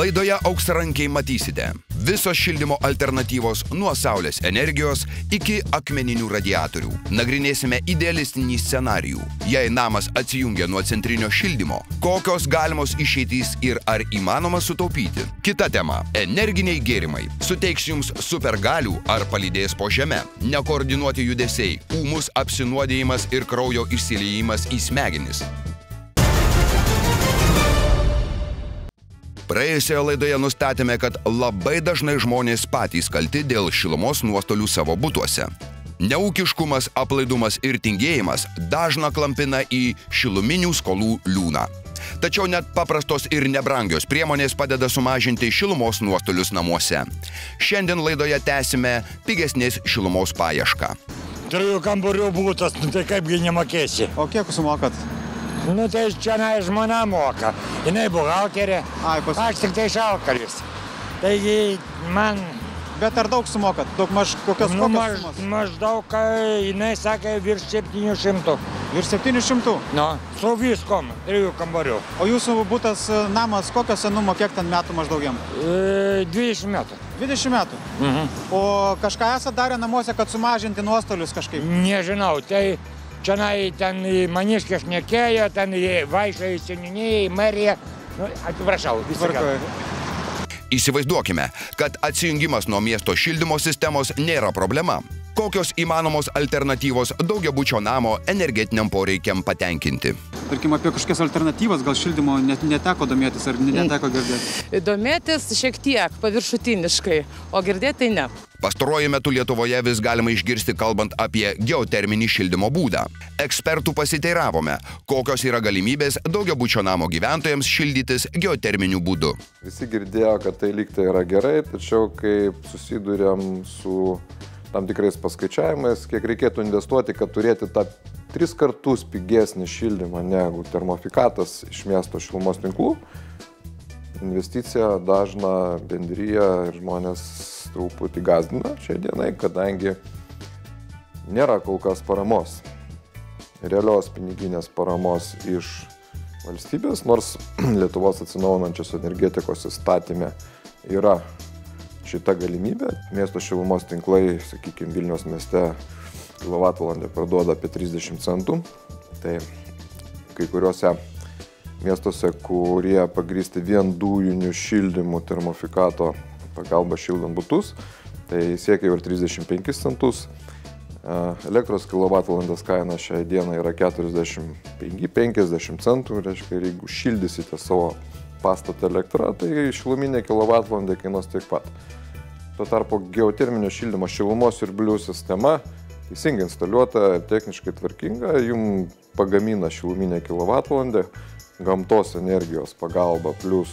Laidoje Auksarankiai matysite visos šildymo alternatyvos nuo saulės energijos iki akmeninių radiatorių. Nagrinėsime idealistinį scenarijų. Jei namas atsijungia nuo centrinio šildymo, kokios galimos išeitys ir ar įmanoma sutaupyti. Kita tema – energiniai gėrimai. Suteiks jums supergalių ar palydės po žeme. Nekoordinuoti judesiai, ūmus apsinuodėjimas ir kraujo išsiliejimas į smegenis. Praėjusioje laidoje nustatėme, kad labai dažnai žmonės patys kalti dėl šilumos nuostolių savo butuose. Neūkiškumas, aplaidumas ir tingėjimas dažną klampina į šiluminių skolų liūną. Tačiau net paprastos ir nebrangios priemonės padeda sumažinti šilumos nuostolius namuose. Šiandien laidoje tęsime pigesnės šilumos paiešką. 3 kambarių būtas, tai kaipgi nemokėsi. O kiek sumokat? Tai čia žmona moka. Jinai buhalterė, aš tik tai šalkalis. Taigi man... Bet ar daug sumokat? Daug kokios sumos? Maždaug, jinai sakė, virš 700. Virš 700? Nu, su viskom, 3 kambarių. O jūsų butas namas, kokio senumo, kiek ten metų maždaug jam? 20 metų. 20 metų? O kažką esate darę namuose, kad sumažinti nuostolius kažkaip? Nežinau, tai... Čianai ten maniškės nekėjo, ten vaikščiojo į seniūniją, į meriją. Nu, atsiprašau, visą kartą. Įsivaizduokime, kad atsijungimas nuo miesto šildymo sistemos nėra problema. Kokios įmanomos alternatyvos daugiabučio namo energetiniam poreikiam patenkinti? Tarkim, apie kažkokias alternatyvas, gal šildymo neteko domėtis ar neteko girdėti? Domėtis šiek tiek, paviršutiniškai, o girdėti ne. Pastaruoju metu Lietuvoje vis galima išgirsti kalbant apie geoterminį šildymo būdą. Ekspertų pasiteiravome, kokios yra galimybės daugiabučio namo gyventojams šildytis geoterminiu būdu. Visi girdėjo, kad tai lyg tai yra gerai, tačiau kai susiduriam su tam tikrais paskaičiavimais, kiek reikėtų investuoti, kad turėti tą 3 kartus pigesnį šildymą negu termofikatas iš miesto šilumos tinklų, investicija dažna bendrija ir žmonės truputį gąsdina šiai dienai, kadangi nėra kol kas paramos, realios piniginės paramos iš valstybės, nors Lietuvos atsinaujinančios energetikos įstatyme yra šita galimybė. Miesto šilumos tinklai, sakykime, Vilniaus mieste kilovatvalandę parduoda apie 30 centų. Tai kai kuriuose miestuose, kurie pagrįsti vien dujiniu šildymu termofikato pagalba šildant butus, tai siekia jau ir 35 centus. Elektros kilovatvalandės kaina šiai dienai yra 45-50 centų. Reiškia, jeigu šildysite savo pastatą elektrą, tai šiluminė kilovatvalandė kainuos tiek pat. Tuo tarpu geoterminio šildymo šilumos siurblių sistema, teisingai instaliuota, techniškai tvarkinga, jums pagamina šiluminę kilovatvalandę, gamtos energijos pagalba, plus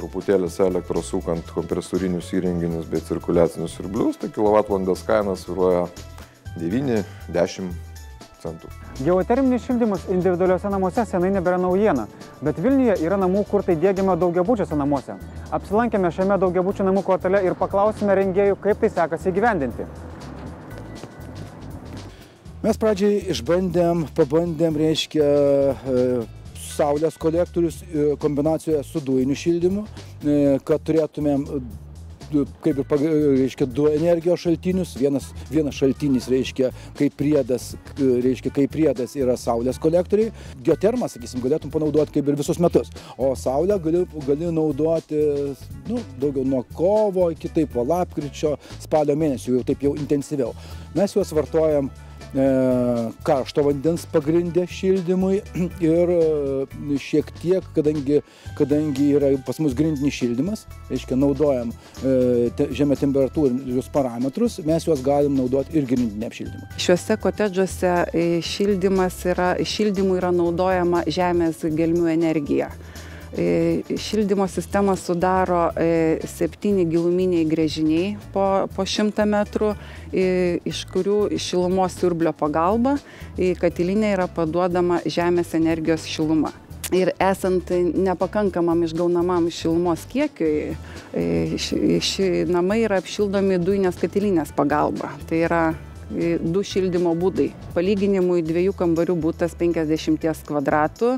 truputėlis elektros sukant kompresorinius įrenginius bei cirkuliacinius siurblius, tai kilovatvalandės kaina svyruoja 9-10 centų. Geoterminis šildymas individualiuose namuose senai nebėra naujiena, bet Vilniuje yra namų, kur tai diegiama daugiabučiuose namuose. Apsilankėme šiame daugiabučių namų kvartale ir paklausime rengėjų, kaip tai sekasi įgyvendinti. Mes pradžiai pabandėm, reiškia, saulės kolektorius kombinacijoje su dujiniu šildymu, kad turėtumėm kaip ir, reiškia, 2 energijos šaltinius. Vienas šaltinis, reiškia, kaip priedas yra saulės kolektoriai. Geotermą, sakysim, galėtum panaudoti kaip ir visus metus. O saulę gali naudoti, daugiau nuo kovo iki taip, lapkričio, spalio mėnesių, jau taip jau intensyviau. Mes juos vartojam karšto vandens pagrindė šildymui ir šiek tiek, kadangi yra pas mus grindinis šildymas, reiškia, naudojam žemė temperatūrinius parametrus, mes juos galim naudoti ir grindiniam šildymui. Šiuose kotedžuose šildymui yra naudojama žemės gelmių energija. Šildymo sistemą sudaro 7 giluminiai gręžiniai po 100 metrų, iš kurių šilumos siurblio pagalba į katilinę yra paduodama žemės energijos šiluma. Ir esant nepakankamam išgaunamam šilumos kiekiui, namai yra apšildomi dujinės katilinės pagalba. Tai yra du šildymo būdai. Palyginimui 2 kambarių būtas 50 kvadratų,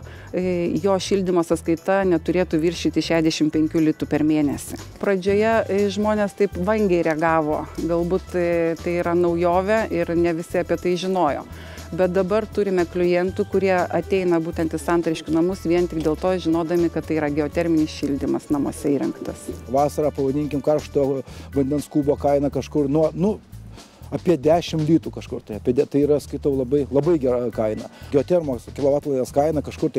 jo šildymo sąskaita neturėtų viršyti 65 litų per mėnesį. Pradžioje žmonės taip vangiai reagavo, galbūt tai yra naujovė ir ne visi apie tai žinojo. Bet dabar turime klientų, kurie ateina būtent į Santariškių namus vien tik dėl to, žinodami, kad tai yra geoterminis šildymas namuose įrengtas. Vasarą, pavadinkim, karšto vandens kubo kaina kažkur apie 10 litų kažkur. Tai yra, skaitau, labai gera kaina. Geotermos kilovatvalandės kaina kažkur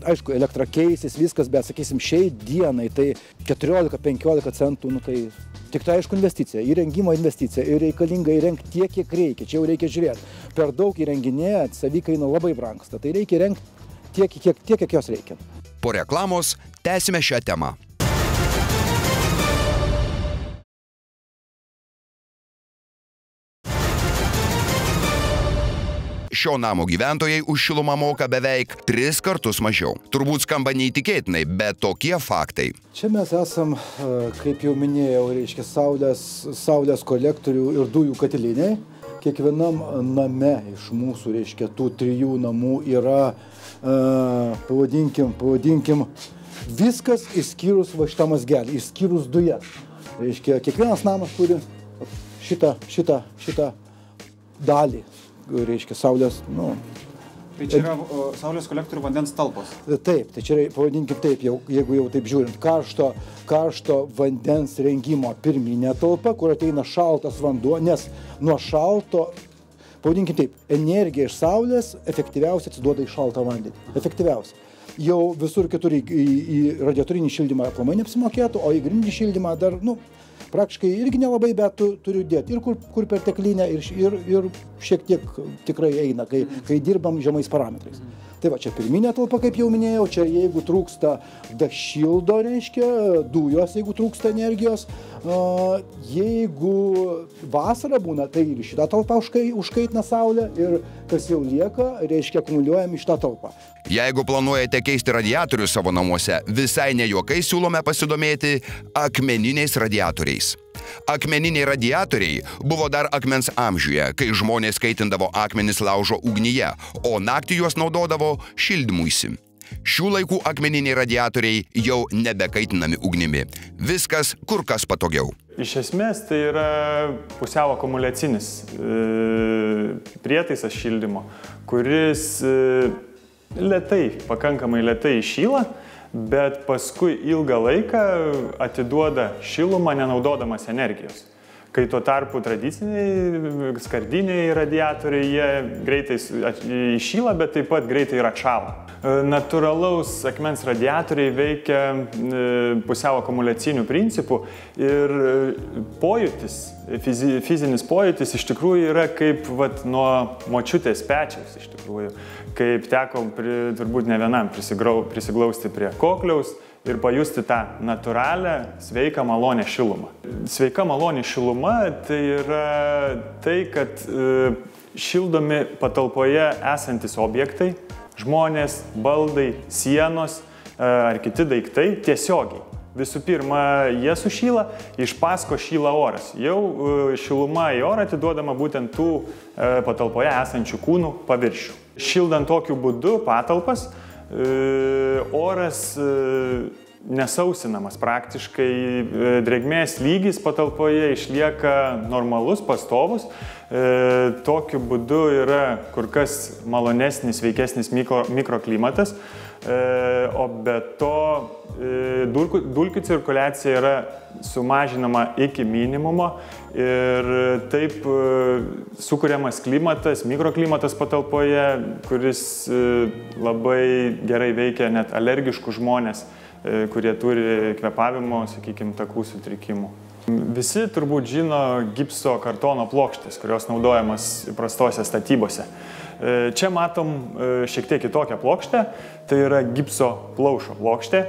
aišku, elektra keisis, viskas, bet, sakysim, šiai dienai tai 14-15 centų, tai tik tai, aišku, investicija, įrengimo investicija ir reikalinga įrengti tiek, kiek reikia. Čia jau reikia žiūrėti. Per daug įrenginėjant, savikaina labai brangsta. Tai reikia įrengti tiek, kiek jos reikia. Po reklamos tęsime šią temą. Šio namo gyventojai už šilumą moka beveik 3 kartus mažiau. Turbūt skamba neįtikėtinai, bet tokie faktai. Čia mes esam, kaip jau minėjau, reiškia saulės kolektorių ir dujų katiliniai. Kiekvienam name iš mūsų, reiškia, tų 3 namų yra, pavadinkim, viskas išskyrus va šitą mazgelį, išskyrus dujas. Reiškia, kiekvienas namas turi šitą dalį. Reiškia, saulės, Tai čia yra saulės kolektorių vandens talpos. Taip, tai čia yra, pavadinkim taip, jeigu jau taip žiūrint, karšto vandens rengimo pirminė talpa, kur ateina šaltas vanduo, nes nuo šalto, pavadinkim taip, energija iš saulės efektyviausiai atsiduoda į šaltą vandenį. Efektyviausiai. Jau visur kitur į radiatorinį šildymą aplamai neapsimokėtų, o į grindinį šildymą dar, praktiškai irgi nelabai, bet turiu dėti ir kur perteklinę, ir šiek tiek tikrai eina, kai dirbam žemais parametrais. Tai va, čia pirminė talpa, kaip jau minėjau, čia jeigu trūksta dašildo, reiškia, dujos, jeigu trūksta energijos, jeigu vasara būna, tai ir šitą talpą užkaitina saulė ir kas jau lieka, reiškia, akumuliuojam į šitą talpą. Jeigu planuojate keisti radiatorius savo namuose, visai ne juokais siūlome pasidomėti akmeniniais radiatoriais. Akmeniniai radiatoriai buvo dar akmens amžiuje, kai žmonės kaitindavo akmenis laužo ugnyje, o naktį juos naudodavo šildymuisi. Šių laikų akmeniniai radiatoriai jau nebekaitinami ugnimi. Viskas kur kas patogiau. Iš esmės tai yra pusiau akumuliacinis prietaisas šildymo, kuris pakankamai lėtai įšyla, bet paskui ilgą laiką atiduoda šilumą nenaudodamas energijos. Kai tuo tarpu tradiciniai skardiniai radiatoriai, jie greitai įšyla, bet taip pat greitai ir atšąla. Natūralaus akmens radiatoriai veikia pusiau akumuliacinių principų ir pojūtis, fizinis pojūtis iš tikrųjų yra kaip nuo močiutės pečiaus, iš tikrųjų, kaip teko turbūt ne vienam prisiglausti prie kokliaus ir pajusti tą natūralią, sveiką, malonę šilumą. Sveika, malonė šiluma tai yra tai, kad šildomi patalpoje esantis objektai, žmonės, baldai, sienos ar kiti daiktai tiesiogiai. Visų pirma, jie sušyla, iš pasko šyla oras. Jau šiluma į orą atiduodama būtent tų patalpoje esančių kūnų paviršių. Šildant tokiu būdu patalpas, oras nesausinamas praktiškai, drėgmės lygis patalpoje išlieka normalus, pastovus. Tokiu būdu yra kur kas malonesnis, sveikesnis mikroklimatas, o be to dulkių cirkuliacija yra sumažinama iki minimumo ir taip sukuriamas klimatas, mikroklimatas patalpoje, kuris labai gerai veikia net alergiškus žmonės, kurie turi kvėpavimo, sakykime, takų sutrikimų. Visi turbūt žino gipso kartono plokštės, kurios naudojamas įprastose statybose. Čia matom šiek tiek kitokią plokštę, tai yra gipso plaušo plokštė,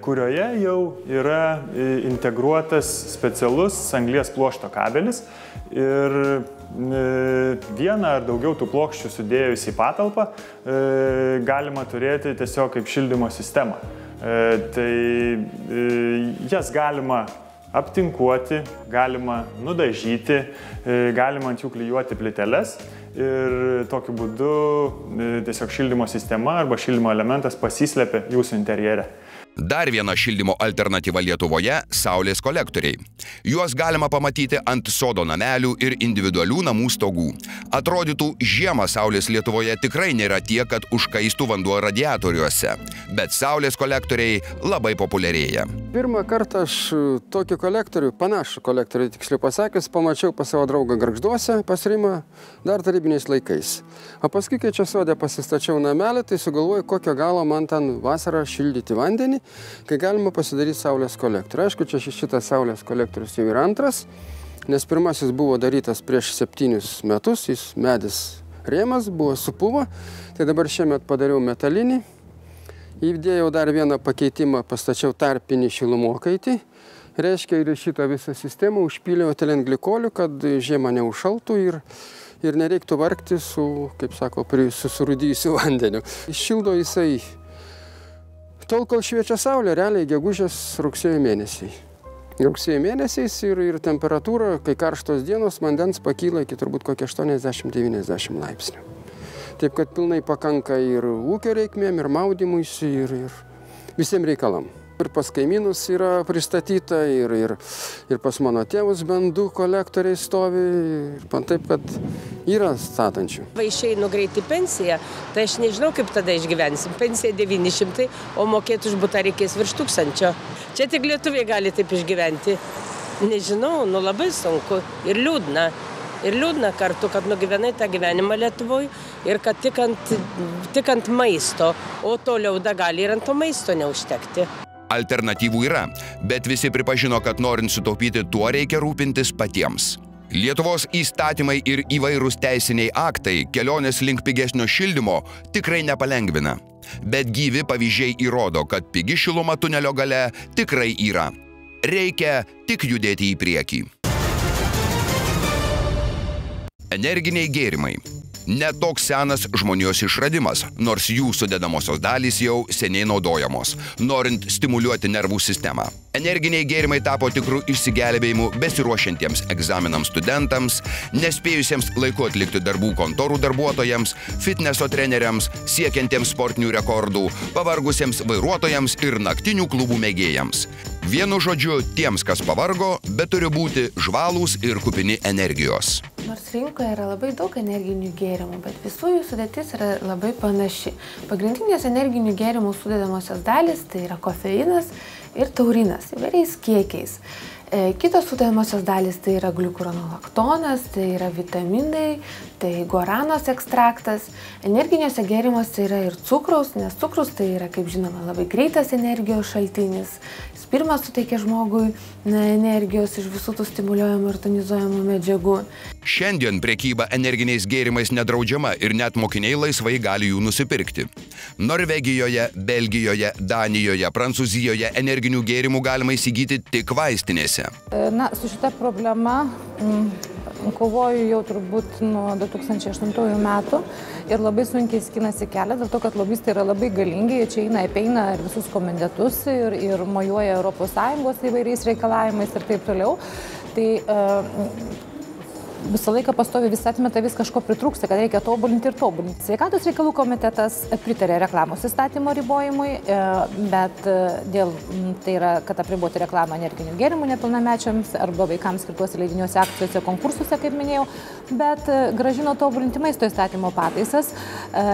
kurioje jau yra integruotas specialus anglies pluošto kabelis ir vieną ar daugiau tų plokščių sudėjus į patalpą galima turėti tiesiog kaip šildymo sistemą. Tai jas galima aptinkuoti, galima nudažyti, galima ant jų klijuoti plyteles ir tokiu būdu tiesiog šildymo sistema arba šildymo elementas pasislepia jūsų interjere. Dar viena šildymo alternatyva Lietuvoje – saulės kolektoriai. Juos galima pamatyti ant sodo namelių ir individualių namų stogų. Atrodytų, žiemą saulės Lietuvoje tikrai nėra tiek, kad užkaistų vanduo radiatoriuose, bet saulės kolektoriai labai populiarėja. Pirmą kartą aš tokį kolektorių, panašų kolektorių, tiksliau pasakius, pamačiau pas savo draugą Gargžduose, pas Rimą, dar tarybiniais laikais. O paskui, kai čia sode pasistačiau namelį, tai sugalvoju, kokio galo man ten vasarą šildyti vandenį, kai galima pasidaryti saulės kolektorių. Aišku, čia šitas saulės kolektorius jau yra antras, nes pirmasis buvo darytas prieš 7 metus, jis medis rėmas, buvo supuvo, tai dabar šiemet padariau metalinį. Įdėjau dar vieną pakeitimą, pastačiau tarpinį šilumokaitį. Reiškia, ir šitą visą sistemą užpyliau etilenglikoliu, kad žiemą neužšaltų ir nereiktų vargti su, kaip sako, surūdyjusiu vandeniu. Šildo jisai tol, kol šviečia saulė, realiai gegužės rugsėjo mėnesiai. Rugsėjo mėnesiais ir temperatūra, kai karštos dienos, vandens pakyla iki turbūt kokie 80-90 laipsnių. Taip, kad pilnai pakanka ir ūkio reikmėm, ir maudymuisi, ir visiems reikalam. Ir pas kaimynus yra pristatyta, ir pas mano tėvus bent 2 kolektoriai stovi, ir taip, kad yra statančių. Va išeinu greit į pensiją, tai aš nežinau, kaip tada išgyvensim. Pensija 900, o mokėti už butą reikės virš 1000. Čia tik lietuviai gali taip išgyventi. Nežinau, labai sunku ir liūdna. Ir liūdna kartu, kad nugyvenai tą gyvenimą Lietuvoje ir kad tik ant maisto, o toliau da gali ir ant to maisto neužtekti. Alternatyvų yra, bet visi pripažino, kad norint sutaupyti, tuo reikia rūpintis patiems. Lietuvos įstatymai ir įvairūs teisiniai aktai kelionės link pigesnio šildymo tikrai nepalengvina. Bet gyvi pavyzdžiai įrodo, kad pigi šiluma tunelio gale tikrai yra. Reikia tik judėti į priekį. Energiniai gėrimai. Ne toks senas žmonijos išradimas, nors jų sudedamosios dalys jau seniai naudojamos, norint stimuliuoti nervų sistemą. Energiniai gėrimai tapo tikrų išsigelbėjimų besiruošiantiems egzaminams studentams, nespėjusiems laiku atlikti darbų kontorų darbuotojams, fitneso treneriams, siekiantiems sportinių rekordų, pavargusiems vairuotojams ir naktinių klubų mėgėjams. Vienu žodžiu, tiems, kas pavargo, bet turi būti žvalūs ir kupini energijos. Nors rinkoje yra labai daug energinių gėrimų, bet visų jų sudėtis yra labai panaši. Pagrindinės energinių gėrimų sudedamosios dalys tai yra kofeinas ir taurinas įvairiais kiekiais. Kitos sudedamosios dalys tai yra gliukuronolaktonas, tai yra vitaminai, tai guaranos ekstraktas. Energiniuose gėrimuose yra ir cukraus, nes cukrus tai yra, kaip žinoma, labai greitas energijos šaltinis. Jis pirmas suteikia žmogui energijos iš visų tų stimuliuojamų ir tonizuojamų medžiagų. Šiandien prekyba energiniais gėrimais nedraudžiama ir net mokiniai laisvai gali jų nusipirkti. Norvegijoje, Belgijoje, Danijoje, Prancūzijoje energinių gėrimų galima įsigyti tik vaistinėse. Na, su šita problema kovoju jau turbūt nuo 2008 metų ir labai sunkiai skinasi kelią, dėl to, kad lobistai yra labai galingi, jie čia eina ir visus komendatus ir mojuoja ES įvairiais reikalavimais ir taip toliau. Tai visą laiką pastovi vis atmeta, vis kažko pritrūksta, kad reikia tobulinti ir tobulinti. Sveikatos reikalų komitetas pritarė reklamos įstatymo ribojimui, bet tai yra, kad apriboti reklamą energinių gėrimų nepilnamečiams arba vaikams skirtuose leidiniuose, akcijose, konkursuose, kaip minėjau, bet grąžino tobulinti maisto įstatymo pataisas,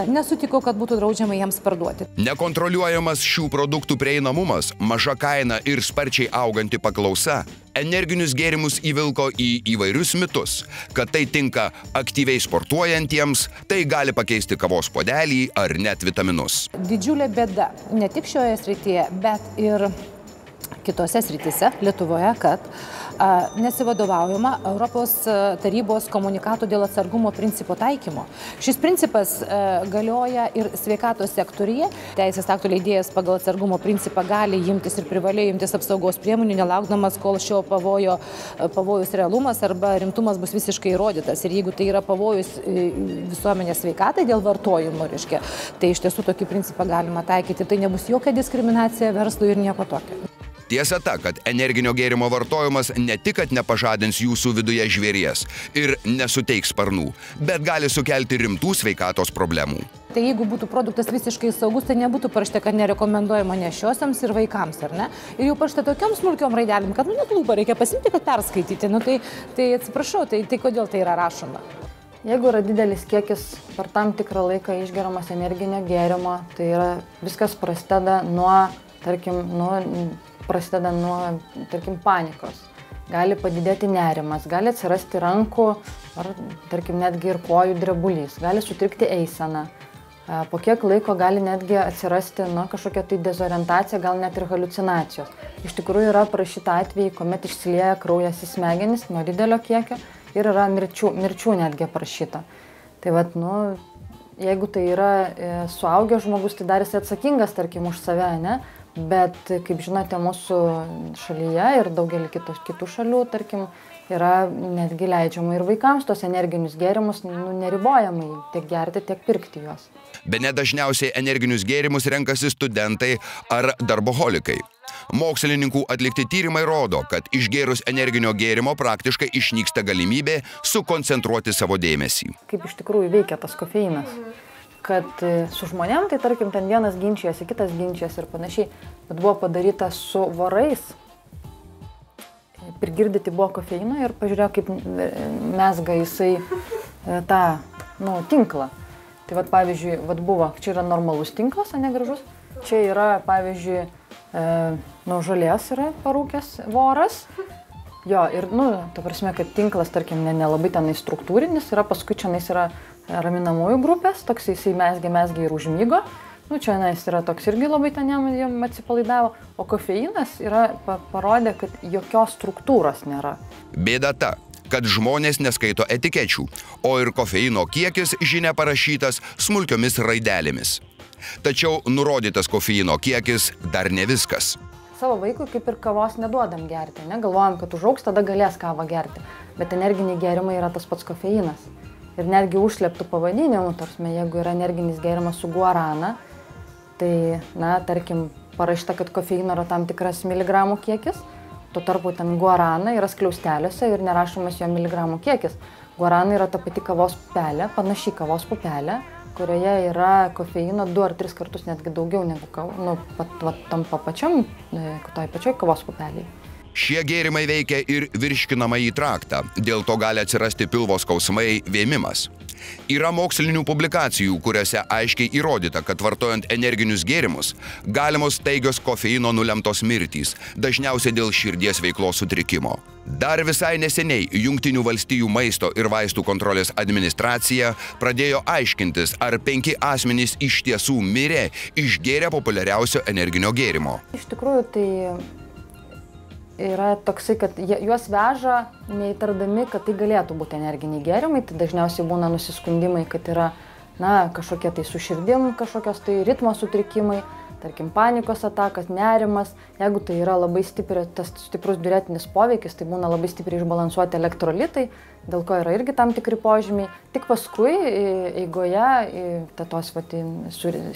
nesutiko, kad būtų draudžiama jiems parduoti. Nekontroliuojamas šių produktų prieinamumas, maža kaina ir sparčiai auganti paklausa energinius gėrimus įvilko į įvairius mitus, kad tai tinka aktyviai sportuojantiems, tai gali pakeisti kavos puodelį ar net vitaminus. Didžiulė bėda ne tik šioje srityje, bet ir kitose srityse Lietuvoje, kad nesivadovaujama Europos tarybos komunikato dėl atsargumo principo taikymo. Šis principas galioja ir sveikatos sektoriuje. Teisės aktų leidėjas pagal atsargumo principą gali imtis ir privalėjo imtis apsaugos priemonių, nelaukdamas, kol šio pavojus realumas arba rimtumas bus visiškai įrodytas. Ir jeigu tai yra pavojus visuomenės sveikatai dėl vartojimo, tai iš tiesų tokį principą galima taikyti. Tai nebus jokia diskriminacija verslui ir nieko tokio. Tiesa ta, kad energinio gėrimo vartojimas ne tik, kad nepažadins jūsų viduje žvėries ir nesuteiks sparnų, bet gali sukelti rimtų sveikatos problemų. Tai jeigu būtų produktas visiškai saugus, tai nebūtų parašyta, kad nerekomenduojama nėščiosioms ir vaikams, ar ne? Ir jau parašyta tokiom smulkiom raidelėm, kad net lūpą reikia pasimti, kad perskaityti. Tai atsiprašau, tai kodėl tai yra rašoma? Jeigu yra didelis kiekis per tam tikrą laiką išgeriamas energinio gėrimo, tai viskas prasideda nuo panikos. Gali padidėti nerimas, gali atsirasti rankų ar, netgi ir kojų drebulys, gali sutrikti eisena. Po kiek laiko gali netgi atsirasti kažkokia tai dezorientacija, gal net ir haliucinacijos. Iš tikrųjų yra parašyta atvejai, kuomet išsilieja kraujas į smegenis nuo didelio kiekio ir yra mirčių netgi parašyta. Tai jeigu tai yra suaugęs žmogus, tai dar jis atsakingas, už save, ne? Bet, kaip žinote, mūsų šalyje ir daugelį kitų šalių, yra netgi leidžiama ir vaikams tos energinius gėrimus neribojamai tiek gerti, tiek pirkti juos. Bene dažniausiai energinius gėrimus renkasi studentai ar darboholikai. Mokslininkų atlikti tyrimai rodo, kad išgėrus energinio gėrimo praktiškai išnyksta galimybė sukoncentruoti savo dėmesį. Kaip iš tikrųjų veikia tas kofeinas? Kad su žmonėm, tai ten vienas ginčijasi, kitas ginčijasi ir panašiai, bet buvo padaryta su vorais. Prigirdyti buvo kofeino ir pažiūrėjo, kaip mezga jisai tą tinklą. Tai pavyzdžiui, buvo, čia yra normalus tinklas, ne gražus, čia yra, pavyzdžiui, žolės yra parūkęs voras. Jo, ir, ta prasme, kad tinklas, nelabai tenai struktūrinis, paskui čia yra raminamųjų grupės, toks jisai mezgė ir užmygo. Čia yra toks irgi labai ten jam atsipalaidavo, o kofeinas parodė, kad jokios struktūros nėra. Bėda ta, kad žmonės neskaito etikečių, o ir kofeino kiekis žinia parašytas smulkiomis raidelėmis. Tačiau nurodytas kofeino kiekis dar ne viskas. Savo vaikui kaip ir kavos neduodam gerti, galvojam, kad užaugs, tada galės kavą gerti, bet energiniai gėrimai yra tas pats kofeinas. Ir netgi užslėptų pavadinimų, jeigu yra energinis gėrimas su guarana, tai, parašyta, kad kofeino yra tam tikras miligramų kiekis, tuo tarpu ten guarana yra skliausteliuose ir nerašomas jo miligramų kiekis. Guarana yra ta pati kavos pupelė, panaši kavos pupelė, kurioje yra kofeino 2 ar 3 kartus netgi daugiau negu tam toj pačioj kavos pupelėje. Šie gėrimai veikia ir virškinamąjį traktą, dėl to gali atsirasti pilvo skausmai, vėmimas. Yra mokslinių publikacijų, kuriuose aiškiai įrodyta, kad vartojant energinius gėrimus galimos staigios kofeino nulemtos mirtys, dažniausiai dėl širdies veiklos sutrikimo. Dar visai neseniai Jungtinių valstijų maisto ir vaistų kontrolės administracija pradėjo aiškintis, ar 5 asmenys iš tiesų mirė išgėrę populiariausio energinio gėrimo. Iš tikrųjų, tai yra toksai, kad juos veža neįtardami, kad tai galėtų būti energiniai gėrimai, tai dažniausiai būna nusiskundimai, kad yra kažkokie tai su širdim, kažkokios tai ritmo sutrikimai, panikos atakas, nerimas. Jeigu tai yra labai stiprus diuretinis poveikis, tai būna labai stipriai išbalansuoti elektrolitai, dėl ko yra irgi tam tikri požymiai. Tik paskui eigoje,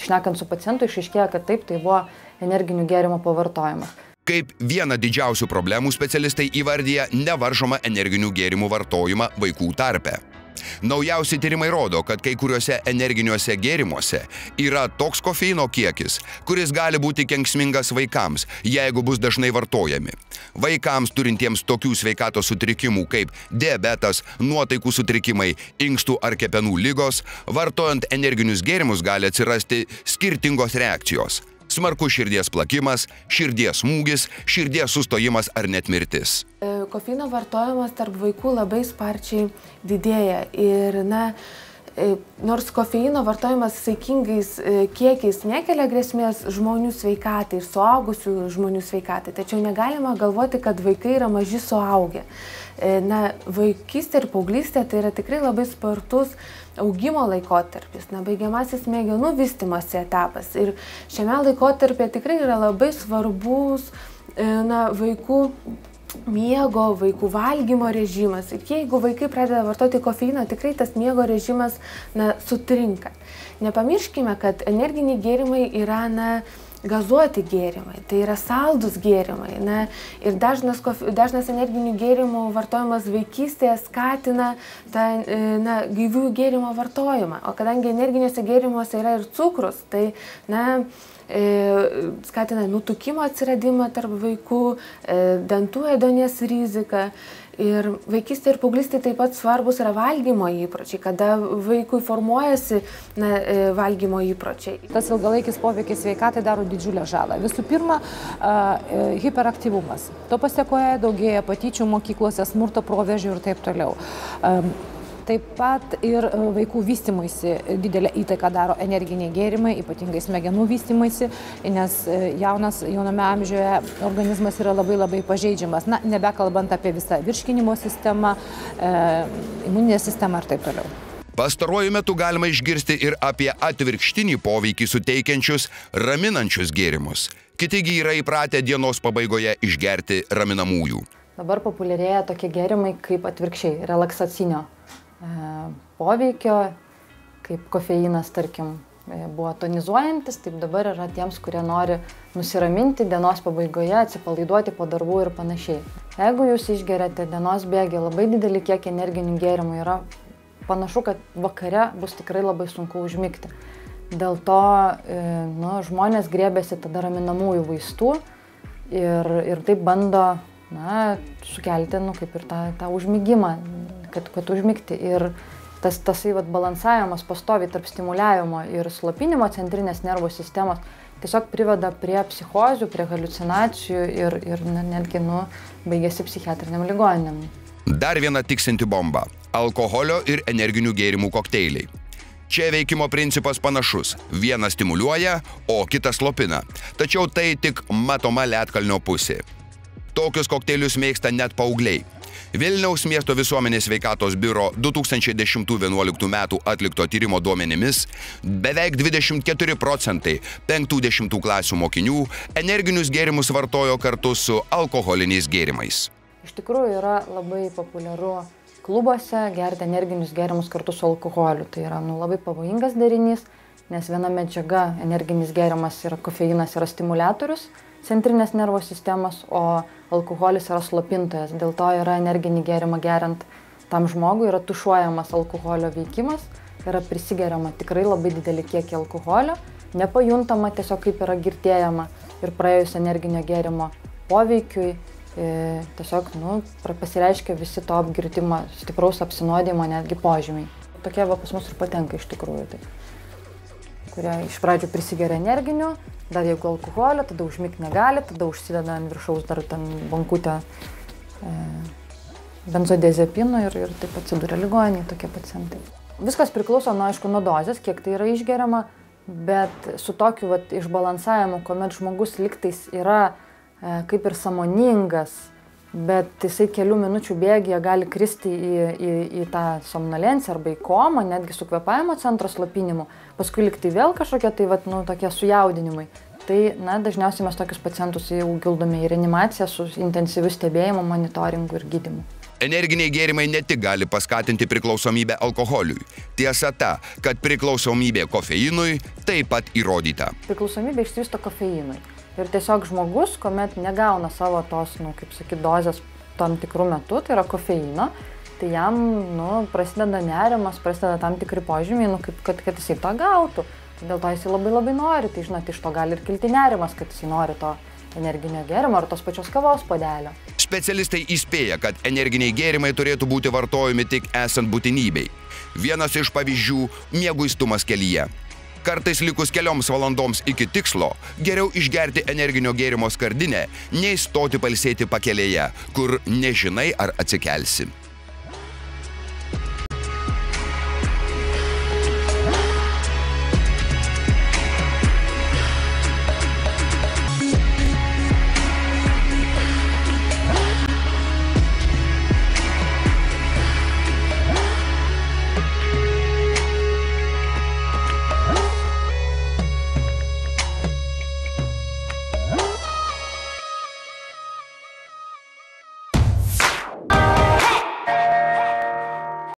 šnekant su pacientu, išaiškėja, kad taip, tai buvo energinių gėrimų pavartojimas. Kaip vieną didžiausių problemų specialistai įvardyja nevaržomą energinių gėrimų vartojimą vaikų tarpe. Naujausi tyrimai rodo, kad kai kuriuose energiniuose gėrimuose yra toks kofeino kiekis, kuris gali būti kenksmingas vaikams, jeigu bus dažnai vartojami. Vaikams turintiems tokių sveikatos sutrikimų kaip diabetas, nuotaikų sutrikimai, inkstų ar kepenų ligos, vartojant energinius gėrimus gali atsirasti skirtingos reakcijos. Smarkus širdies plakimas, širdies smūgis, širdies sustojimas ar net mirtis. Kofeino vartojimas tarp vaikų labai sparčiai didėja ir, nors kofeino vartojimas saikingais kiekiais nekelia grėsmės žmonių sveikatai ir suaugusių žmonių sveikatai, tačiau negalima galvoti, kad vaikai yra maži suaugę. Vaikystė ir paauglystė tai yra tikrai labai spartus augimo laikotarpis, baigiamasis smegenų vystymosi etapas. Ir šiame laikotarpyje tikrai yra labai svarbus vaikų miego, vaikų valgymo režimas. Ir jeigu vaikai pradeda vartoti kofeiną, tikrai tas miego režimas sutrinka. Nepamirškime, kad energiniai gėrimai yra gazuoti gėrimai, tai yra saldus gėrimai. Na, ir dažnas energinių gėrimų vartojimas vaikystėje skatina tą gaiviųjų gėrimo vartojimą. O kadangi energiniuose gėrimuose yra ir cukrus, tai skatina nutukimo atsiradimą tarp vaikų, dantų ėduonies riziką. Ir vaikystė ir paauglystė taip pat svarbus yra valgymo įpročiai, kada vaikui formuojasi valgymo įpročiai. Tas ilgalaikis poveikis sveikatai daro didžiulę žalą. Visų pirma, hiperaktyvumas. To pasiekoje daugėja patyčių mokyklose, smurto proveržių ir taip toliau. Taip pat ir vaikų vystymuisi didelę įtaką daro energiniai gėrimai, ypatingai smegenų vystymuisi, nes jauname amžiuje organizmas yra labai pažeidžiamas, nebekalbant apie visą virškinimo sistemą, imuninę sistemą ir taip toliau. Pastaruoju metu galima išgirsti ir apie atvirkštinį poveikį suteikiančius raminančius gėrimus. Kitigi yra įpratę dienos pabaigoje išgerti raminamųjų. Dabar populiarėja tokie gėrimai kaip atvirkščiai, relaksacinio poveikio, kaip kofeinas, tarkim, buvo tonizuojantis, taip dabar yra tiems, kurie nori nusiraminti dienos pabaigoje, atsipalaiduoti po darbų ir panašiai. Jeigu jūs išgeriate dienos bėgį labai didelį kiekį energinių gėrimų, yra panašu, kad vakare bus tikrai labai sunku užmigti. Dėl to žmonės grėbėsi tada raminamųjų vaistų ir taip bando sukelti kaip ir tą užmigimą, kad užmigti. Ir tasai balansavimas pastoviai tarp stimuliavimo ir slopinimo centrinės nervų sistemos tiesiog priveda prie psichozių, prie haliucinacijų ir netgi baigėsi psichiatriniam ligoninėm. Dar viena tiksinti bomba – alkoholio ir energinių gėrimų kokteiliai. Čia veikimo principas panašus. Vienas stimuliuoja, o kitas slopina. Tačiau tai tik matoma ledkalnio pusė. Tokius kokteilius mėgsta net paaugliai. Vilniaus miesto visuomenės sveikatos biuro 2010-2011 metų atlikto tyrimo duomenimis beveik 24% 5–10 klasių mokinių energinius gėrimus vartojo kartu su alkoholiniais gėrimais. Iš tikrųjų yra labai populiaru klubuose gerti energinius gėrimus kartu su alkoholiu. Tai yra labai pavojingas derinys, nes viena medžiaga, energinis gėrimas yra kofeinas, yra stimuliatorius centrinės nervų sistemos, o alkoholis yra slopintojas. Dėl to yra energinį gėrimą geriant tam žmogui, yra tušuojamas alkoholio veikimas, yra prisigeriama tikrai labai didelį kiekį alkoholio, nepajuntama tiesiog kaip yra girtėjama ir praėjus energinio gėrimo poveikiui tiesiog pasireiškia visi to apgirtimo, stipraus apsinuodimo netgi požymiai. Tokie pas mus ir patenka iš tikrųjų, kurie iš pradžių prisigeria energinių, dar jeigu alkoholio, tada užmigti negali, tada užsideda ant viršaus dar ten bankutę benzodiazepinų ir taip atsiduria ligoninėje tokie pacientai. Viskas priklauso nuo dozės, kiek tai yra išgeriama, bet su tokiu išbalansavimu, kuomet žmogus lygtais yra kaip ir sąmoningas, bet jisai kelių minučių bėgyje gali kristi į tą somnolenciją arba į komą, netgi su kvėpavimo centro slopinimu, paskui likti vėl kažkokie tokie sujaudinimai. Tai dažniausiai mes tokius pacientus jau guldome į reanimaciją su intensyviu stebėjimu, monitoringu ir gydymu. Energiniai gėrimai ne tik gali paskatinti priklausomybę alkoholiui. Tiesa ta, kad priklausomybė kofeinui taip pat įrodyta. Priklausomybė išsivysto kofeinui. Ir tiesiog žmogus, kuomet negauna savo tos, dozės tam tikrų metų, tai yra kofeino, tai jam, prasideda nerimas, prasideda tam tikri požymiai, kad jisai tą gautų. Dėl to jisai labai nori, tai iš to gali ir kilti nerimas, kad jisai nori to energinio gėrimo ar tos pačios kavos puodelio. Specialistai įspėja, kad energiniai gėrimai turėtų būti vartojami tik esant būtinybei. Vienas iš pavyzdžių – mieguistumas kelyje. Kartais likus kelioms valandoms iki tikslo, geriau išgerti energinio gėrimo skardinę, nei stoti pailsėti pakelėje, kur nežinai ar atsikelsi.